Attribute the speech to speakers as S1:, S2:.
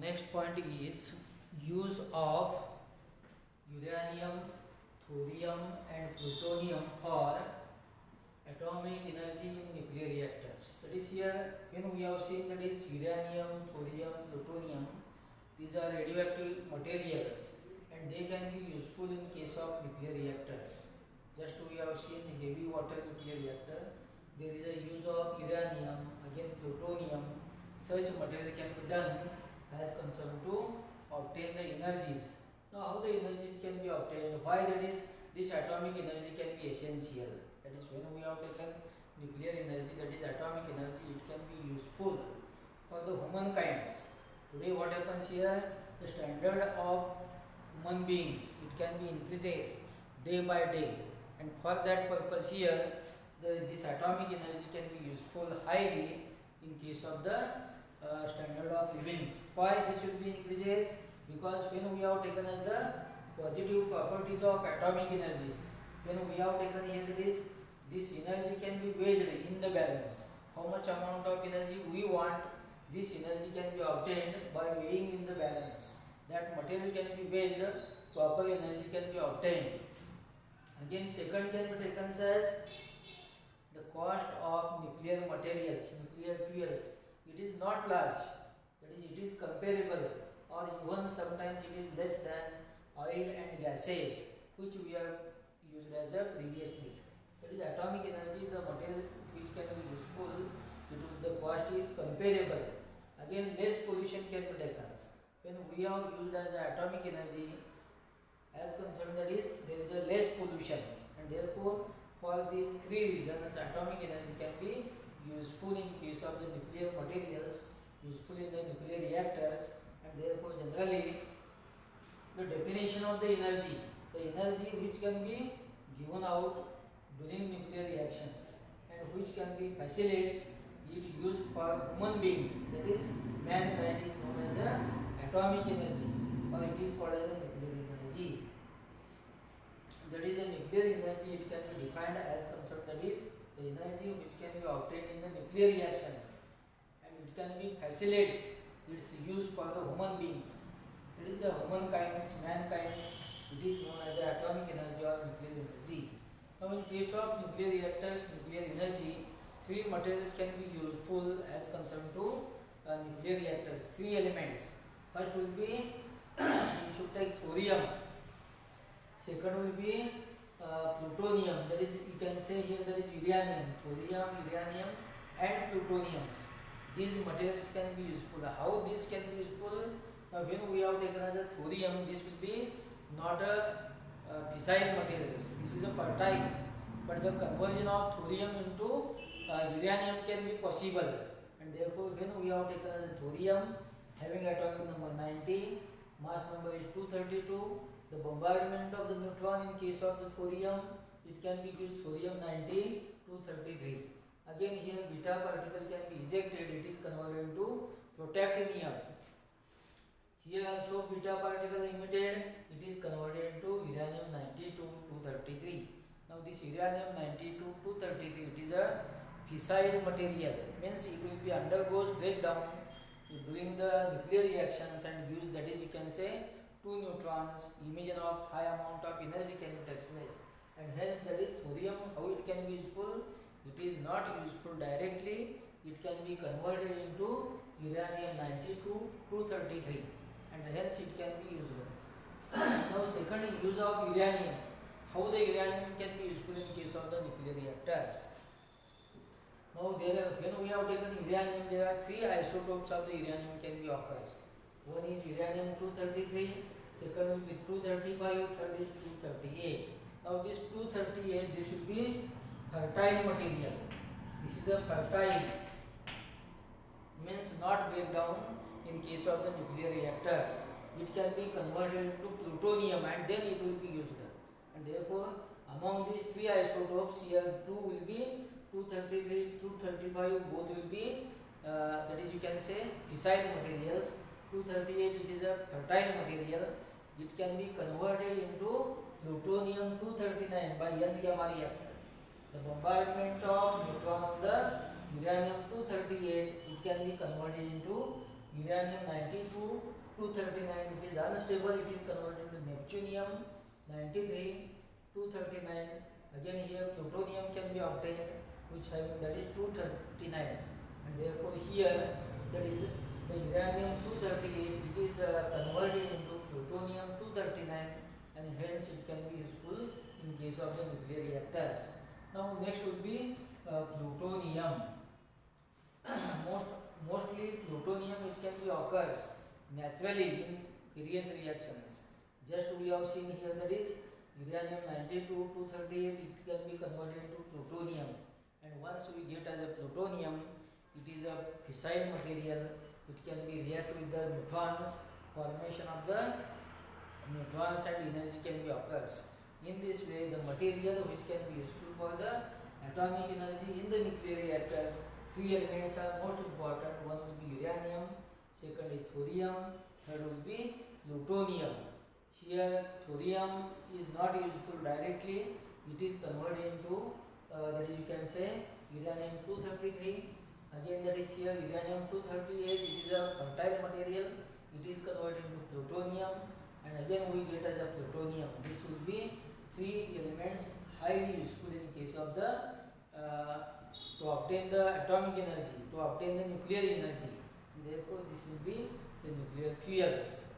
S1: Next point is use of uranium, thorium and plutonium for atomic energy in nuclear reactors. That is here when we have seen that is uranium, thorium, plutonium. These are radioactive materials and they can be useful in case of nuclear reactors. Just we have seen heavy water nuclear reactor. There is a use of uranium, again plutonium. Such material can be done as concerned to obtain the energies. Now how the energies can be obtained? Why that is this atomic energy can be essential. That is when we have taken nuclear energy, that is atomic energy, it can be useful for the humankind. Today what happens here? The standard of human beings, it can be increases day by day, and for that purpose here this atomic energy can be useful highly in case of the standard of livings. Why this will be increases? Because when we have taken as the positive properties of atomic energies, when we have taken here this energy can be weighed in the balance. How much amount of energy we want, this energy can be obtained by weighing in the balance. That material can be weighed, proper energy can be obtained. Again second can be taken as the cost of nuclear materials, nuclear fuels. It is not large, that is it is comparable or even sometimes it is less than oil and gases which we have used as a previously. That is atomic energy, the material which can be useful, the cost is comparable. Again less pollution can be taken. When we have used as atomic energy as concerned, that is there is a less pollution, and therefore for these three reasons atomic energy can be useful in case of the nuclear materials, useful in the nuclear reactors, and therefore generally the definition of the energy which can be given out during nuclear reactions and which can be facilitates it used for human beings, that is mankind, is known as a atomic energy, or it is called as a nuclear energy. That is the nuclear energy, it can be defined as concerned, that is the energy which can be obtained in the nuclear reactions and it can be facilitates its use for the human beings. It is the humankind's, mankind's, it is known as the atomic energy or nuclear energy. Now in case of nuclear reactors, nuclear energy, three materials can be useful as concerned to nuclear reactors. Three elements. First will be you should take thorium. Second will be plutonium, that is you can say here that is uranium, thorium, uranium and plutoniums. These materials can be useful. How this can be useful? Now when we have taken as a thorium, this will be not a fissile materials, this is a fertile, but the conversion of thorium into uranium can be possible, and therefore when we have taken as a thorium having atomic number 90, mass number is 232, the bombardment of the neutron in case of the thorium, it can be used thorium 90 233. Again here beta particle can be ejected, it is converted into protactinium. Here also beta particle emitted, it is converted into uranium 90 233. Now this uranium 90 233, it is a fissile material, means it will be undergoes breakdown during the nuclear reactions and gives, that is you can say, two neutrons, emission of high amount of energy can be takes place, and hence that is thorium. How it can be useful? It is not useful directly, it can be converted into uranium 90 233, and hence it can be useful. Now second, use of uranium. How the uranium can be useful in case of the nuclear reactors? Now when we have taken uranium, there are three isotopes of the uranium can be occurs. One is uranium 233, second will be 235, third is 238. Now this 238, this will be fertile material. This is a fertile, means not breakdown in case of the nuclear reactors. It can be converted into plutonium and then it will be used. And therefore among these three isotopes here, two will be 233, 235, both will be that is you can say fissile materials. 238, it is a fertile material, it can be converted into plutonium 239 by Young-Gamma reactions. The bombardment of neutron of the uranium 238, it can be converted into uranium 92 239, it is unstable, it is converted to neptunium 93 239. Again here plutonium can be obtained, which having that is 239, and therefore here that is the uranium 238, it is converted into plutonium 239, and hence it can be useful in case of the nuclear reactors. Now next would be plutonium. Mostly plutonium, it can be occurs naturally in various reactions. Just we have seen here, that is uranium 92 238, it can be converted into plutonium, and once we get as a plutonium, it is a fissile material, it can be react with the neutrons, formation of the neutrons and energy can be occurs. In this way, the material which can be useful for the atomic energy in the nuclear reactors, three elements are most important. One will be uranium, second is thorium, third will be plutonium. Here thorium is not useful directly, it is converted into that is, you can say, uranium 233. Again that is here uranium 238, it is a fertile material, it is converted into plutonium, and again we get as a plutonium. This will be three elements highly useful in case of the to obtain the atomic energy, to obtain the nuclear energy. Therefore this will be the nuclear fuels.